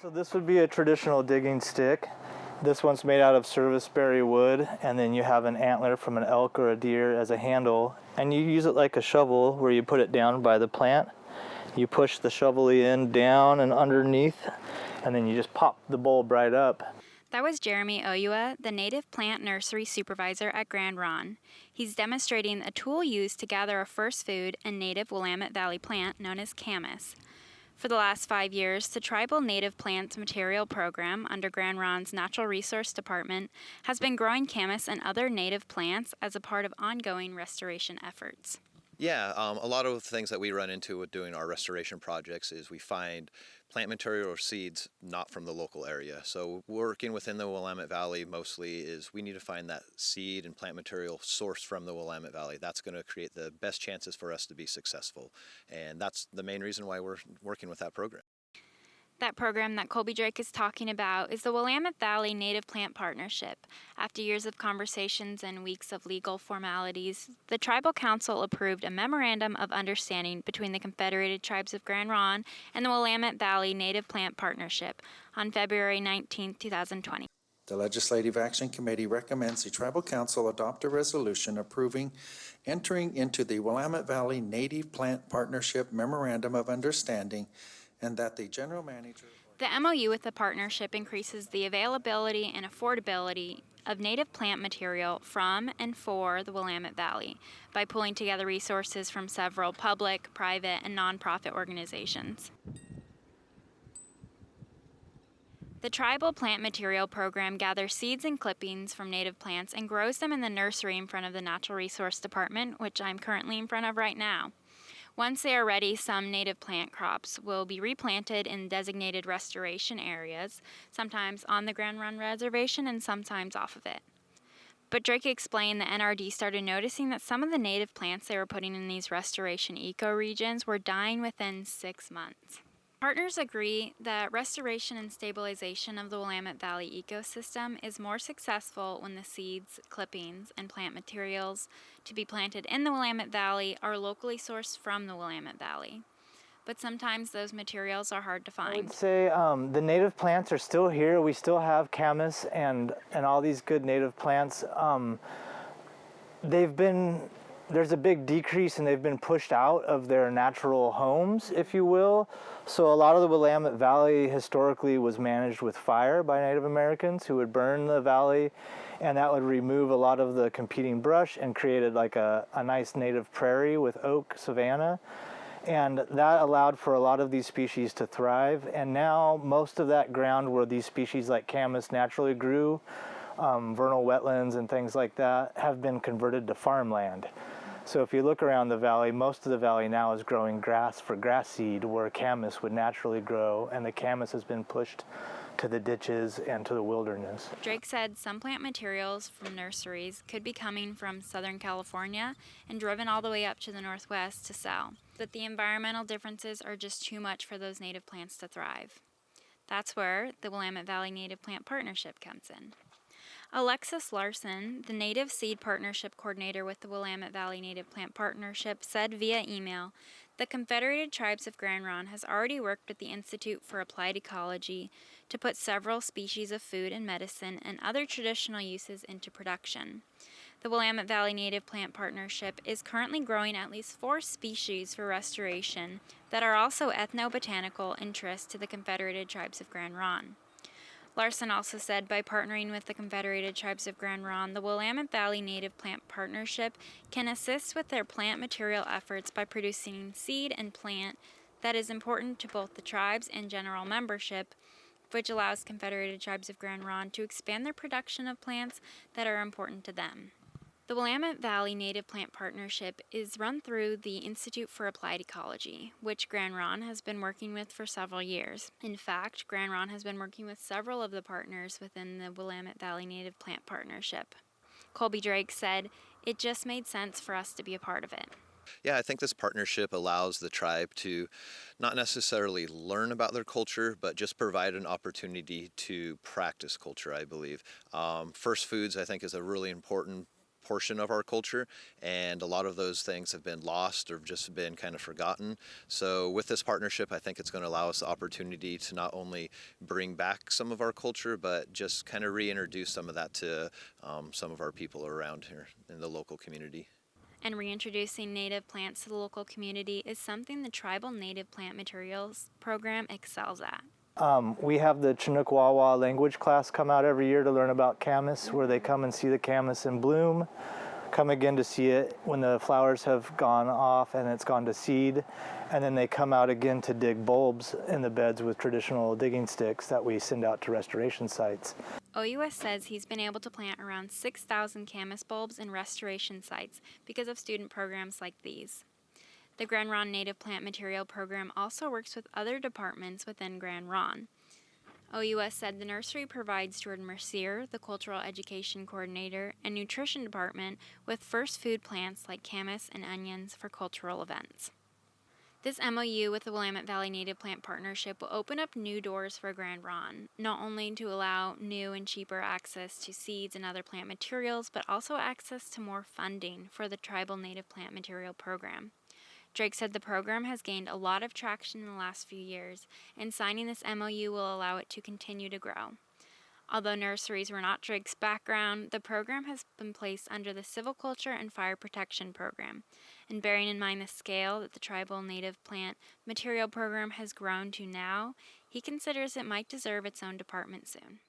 So this would be a traditional digging stick. This one's made out of serviceberry wood, and then you have an antler from an elk or a deer as a handle, and you use it like a shovel where you put it down by the plant. You push the shovel in down and underneath, and then you just pop the bulb right up. That was Jeremy Oyua, the native plant nursery supervisor at Grand Ronde. He's demonstrating a tool used to gather a first food and native Willamette Valley plant known as camas. For the last 5 years, the Tribal Native Plants Material Program under Grand Ronde's Natural Resource Department has been growing camas and other native plants as a part of ongoing restoration efforts. Yeah, a lot of the things that we run into with doing our restoration projects is we find plant material or seeds not from the local area. So working within the Willamette Valley mostly is we need to find that seed and plant material sourced from the Willamette Valley. That's going to create the best chances for us to be successful. And that's the main reason why we're working with that program. That program that Colby Drake is talking about is the Willamette Valley Native Plant Partnership. After years of conversations and weeks of legal formalities, the Tribal Council approved a memorandum of understanding between the Confederated Tribes of Grand Ronde and the Willamette Valley Native Plant Partnership on February 19, 2020. The Legislative Action Committee recommends the Tribal Council adopt a resolution approving entering into the Willamette Valley Native Plant Partnership Memorandum of Understanding, and that the general manager... The MOU with the partnership increases the availability and affordability of native plant material from and for the Willamette Valley by pulling together resources from several public, private, and nonprofit organizations. The Tribal Plant Material Program gathers seeds and clippings from native plants and grows them in the nursery in front of the Natural Resource Department, which I'm currently in front of right now. Once they are ready, some native plant crops will be replanted in designated restoration areas, sometimes on the Grand Ronde Reservation and sometimes off of it. But Drake explained that NRD started noticing that some of the native plants they were putting in these restoration ecoregions were dying within 6 months. Partners agree that restoration and stabilization of the Willamette Valley ecosystem is more successful when the seeds, clippings, and plant materials to be planted in the Willamette Valley are locally sourced from the Willamette Valley. But sometimes those materials are hard to find. I would say the native plants are still here. We still have camas and all these good native plants. There's a big decrease and they've been pushed out of their natural homes, if you will. So a lot of the Willamette Valley historically was managed with fire by Native Americans who would burn the valley, and that would remove a lot of the competing brush and created like a nice native prairie with oak savanna. And that allowed for a lot of these species to thrive. And now most of that ground where these species like camas naturally grew, vernal wetlands and things like that, have been converted to farmland. So if you look around the valley, most of the valley now is growing grass for grass seed where camas would naturally grow, and the camas has been pushed to the ditches and to the wilderness. Drake said some plant materials from nurseries could be coming from Southern California and driven all the way up to the Northwest to sell, that the environmental differences are just too much for those native plants to thrive. That's where the Willamette Valley Native Plant Partnership comes in. Alexis Larson, the Native Seed Partnership Coordinator with the Willamette Valley Native Plant Partnership, said via email, the Confederated Tribes of Grand Ronde has already worked with the Institute for Applied Ecology to put several species of food and medicine and other traditional uses into production. The Willamette Valley Native Plant Partnership is currently growing at least 4 species for restoration that are also ethnobotanical interest to the Confederated Tribes of Grand Ronde. Larson also said by partnering with the Confederated Tribes of Grand Ronde, the Willamette Valley Native Plant Partnership can assist with their plant material efforts by producing seed and plant that is important to both the tribes and general membership, which allows Confederated Tribes of Grand Ronde to expand their production of plants that are important to them. The Willamette Valley Native Plant Partnership is run through the Institute for Applied Ecology, which Grand Ronde has been working with for several years. In fact, Grand Ronde has been working with several of the partners within the Willamette Valley Native Plant Partnership. Colby Drake said, "It just made sense for us to be a part of it." Yeah, I think this partnership allows the tribe to not necessarily learn about their culture, but just provide an opportunity to practice culture, I believe. First Foods, I think, is a really important portion of our culture, and a lot of those things have been lost or just been kind of forgotten. So with this partnership, I think it's going to allow us the opportunity to not only bring back some of our culture, but just kind of reintroduce some of that to some of our people around here in the local community. And reintroducing native plants to the local community is something the Tribal Native Plant Materials program excels at. We have the Chinook Wawa language class come out every year to learn about camas, where they come and see the camas in bloom, come again to see it when the flowers have gone off and it's gone to seed, and then they come out again to dig bulbs in the beds with traditional digging sticks that we send out to restoration sites. OUS says he's been able to plant around 6,000 camas bulbs in restoration sites because of student programs like these. The Grand Ronde Native Plant Material Program also works with other departments within Grand Ronde. OUS said the nursery provides Jordan Mercier, the Cultural Education Coordinator, and Nutrition Department with first food plants like camas and onions for cultural events. This MOU with the Willamette Valley Native Plant Partnership will open up new doors for Grand Ronde, not only to allow new and cheaper access to seeds and other plant materials, but also access to more funding for the Tribal Native Plant Material Program. Drake said the program has gained a lot of traction in the last few years, and signing this MOU will allow it to continue to grow. Although nurseries were not Drake's background, the program has been placed under the Silviculture and Fire Protection Program. And bearing in mind the scale that the Tribal Native Plant Material Program has grown to now, he considers it might deserve its own department soon.